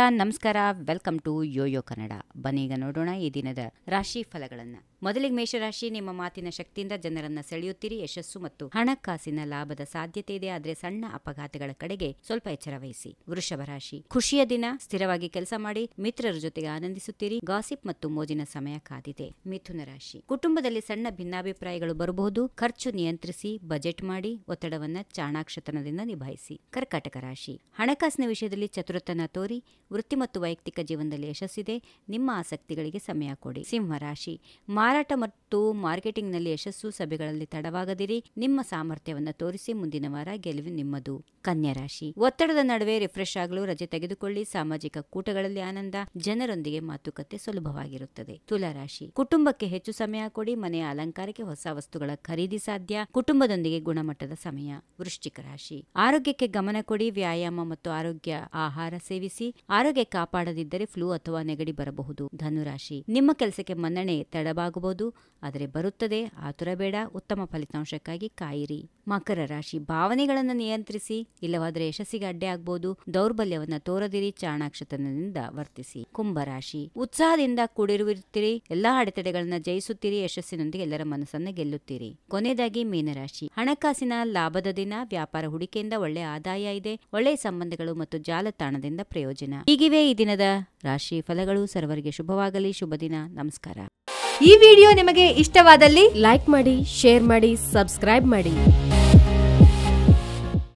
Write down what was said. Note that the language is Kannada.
ನಮಸ್ಕಾರ. Welcome to Yoyo Kannada. ಬನ್ನೀಗ ನೋಡೋಣ ಈ ದಿನದ ರಾಶಿ ಫಲಗಳನ್ನು. ಮೊದಲಿಗೆ ಮೇಷರಾಶಿ. ನಿಮ್ಮ ಮಾತಿನ ಶಕ್ತಿಯಿಂದ ಜನರನ್ನ ಸೆಳೆಯುತ್ತೀರಿ. ಯಶಸ್ಸು ಮತ್ತು ಹಣಕಾಸಿನ ಲಾಭದ ಸಾಧ್ಯತೆ ಇದೆ, ಆದರೆ ಸಣ್ಣ ಅಪಘಾತಗಳ ಕಡೆಗೆ ಸ್ವಲ್ಪ ಎಚ್ಚರ ವಹಿಸಿ. ವೃಷಭ ರಾಶಿ. ಖುಷಿಯ ದಿನ. ಸ್ಥಿರವಾಗಿ ಕೆಲಸ ಮಾಡಿ. ಮಿತ್ರರ ಜೊತೆಗೆ ಆನಂದಿಸುತ್ತೀರಿ. ಗಾಸಿಪ್ ಮತ್ತು ಮೋಜಿನ ಸಮಯ ಕಾದಿದೆ. ಮಿಥುನ ರಾಶಿ. ಕುಟುಂಬದಲ್ಲಿ ಸಣ್ಣ ಭಿನ್ನಾಭಿಪ್ರಾಯಗಳು ಬರಬಹುದು. ಖರ್ಚು ನಿಯಂತ್ರಿಸಿ. ಬಜೆಟ್ ಮಾಡಿ. ಒತ್ತಡವನ್ನ ಚಾಣಾಕ್ಷತನದಿಂದ ನಿಭಾಯಿಸಿ. ಕರ್ಕಾಟಕ ರಾಶಿ. ಹಣಕಾಸಿನ ವಿಷಯದಲ್ಲಿ ಚತುರತನ ತೋರಿ. ವೃತ್ತಿ ಮತ್ತು ವೈಯಕ್ತಿಕ ಜೀವನದಲ್ಲಿ ಯಶಸ್ಸಿದೆ. ನಿಮ್ಮ ಆಸಕ್ತಿಗಳಿಗೆ ಸಮಯ ಕೊಡಿ. ಸಿಂಹ ರಾಶಿ. ಮಾರಾಟ ಮತ್ತು ಮಾರ್ಕೆಟಿಂಗ್ನಲ್ಲಿ ಯಶಸ್ಸು. ಸಭೆಗಳಲ್ಲಿ ತಡವಾಗದಿರಿ. ನಿಮ್ಮ ಸಾಮರ್ಥ್ಯವನ್ನು ತೋರಿಸಿ. ಮುಂದಿನ ವಾರ ಗೆಲುವು ನಿಮ್ಮದು. ಕನ್ಯಾ ರಾಶಿ. ಒತ್ತಡದ ನಡುವೆ ರಿಫ್ರೆಶ್ ಆಗಲು ರಜೆ ತೆಗೆದುಕೊಳ್ಳಿ. ಸಾಮಾಜಿಕ ಕೂಟಗಳಲ್ಲಿ ಆನಂದ. ಜನರೊಂದಿಗೆ ಮಾತುಕತೆ ಸುಲಭವಾಗಿರುತ್ತದೆ. ತುಲಾ ರಾಶಿ. ಕುಟುಂಬಕ್ಕೆ ಹೆಚ್ಚು ಸಮಯ ಕೊಡಿ. ಮನೆಯ ಅಲಂಕಾರಕ್ಕೆ ಹೊಸ ವಸ್ತುಗಳ ಖರೀದಿ ಸಾಧ್ಯ. ಕುಟುಂಬದೊಂದಿಗೆ ಗುಣಮಟ್ಟದ ಸಮಯ. ವೃಶ್ಚಿಕ ರಾಶಿ. ಆರೋಗ್ಯಕ್ಕೆ ಗಮನ ಕೊಡಿ. ವ್ಯಾಯಾಮ ಮತ್ತು ಆರೋಗ್ಯ ಆಹಾರ ಸೇವಿಸಿ. ಆರೋಗ್ಯ ಕಾಪಾಡದಿದ್ದರೆ ಫ್ಲೂ ಅಥವಾ ನೆಗಡಿ ಬರಬಹುದು. ಧನುರಾಶಿ. ನಿಮ್ಮ ಕೆಲಸಕ್ಕೆ ಮನ್ನಣೆ ತಡವಾಗಬಹುದು, ಆದರೆ ಬರುತ್ತದೆ. ಆತುರ ಬೇಡ. ಉತ್ತಮ ಫಲಿತಾಂಶಕ್ಕಾಗಿ ಕಾಯಿರಿ. ಮಕರ ರಾಶಿ. ಭಾವನೆಗಳನ್ನು ನಿಯಂತ್ರಿಸಿ, ಇಲ್ಲವಾದರೆ ಯಶಸ್ಸಿಗೆ ಅಡ್ಡೆ ಆಗಬಹುದು. ದೌರ್ಬಲ್ಯವನ್ನು ತೋರದಿರಿ. ಚಾಣಾಕ್ಷತನದಿಂದ ವರ್ತಿಸಿ. ಕುಂಭರಾಶಿ. ಉತ್ಸಾಹದಿಂದ ಕೂಡಿರುತ್ತೀರಿ. ಎಲ್ಲಾ ಅಡೆತಡೆಗಳನ್ನ ಜಯಿಸುತ್ತೀರಿ. ಯಶಸ್ಸಿನೊಂದಿಗೆ ಎಲ್ಲರ ಮನಸ್ಸನ್ನು ಗೆಲ್ಲುತ್ತೀರಿ. ಕೊನೆಯದಾಗಿ ಮೀನರಾಶಿ. ಹಣಕಾಸಿನ ಲಾಭದ ದಿನ. ವ್ಯಾಪಾರ ಹೂಡಿಕೆಯಿಂದ ಒಳ್ಳೆಯ ಆದಾಯ ಇದೆ. ಒಳ್ಳೆಯ ಸಂಬಂಧಗಳು ಮತ್ತು ಜಾಲತಾಣದಿಂದ ಪ್ರಯೋಜನ. ಹೀಗಿವೆ ಈ ದಿನದ ರಾಶಿ ಫಲಗಳು. ಸರ್ವರಿಗೆ ಶುಭವಾಗಲಿ. ಶುಭ ದಿನ. ನಮಸ್ಕಾರ. ಈ ವಿಡಿಯೋ ನಿಮಗೆ ಇಷ್ಟವಾದಲ್ಲಿ ಲೈಕ್ ಮಾಡಿ, ಶೇರ್ ಮಾಡಿ, ಸಬ್ಸ್ಕ್ರೈಬ್ ಮಾಡಿ.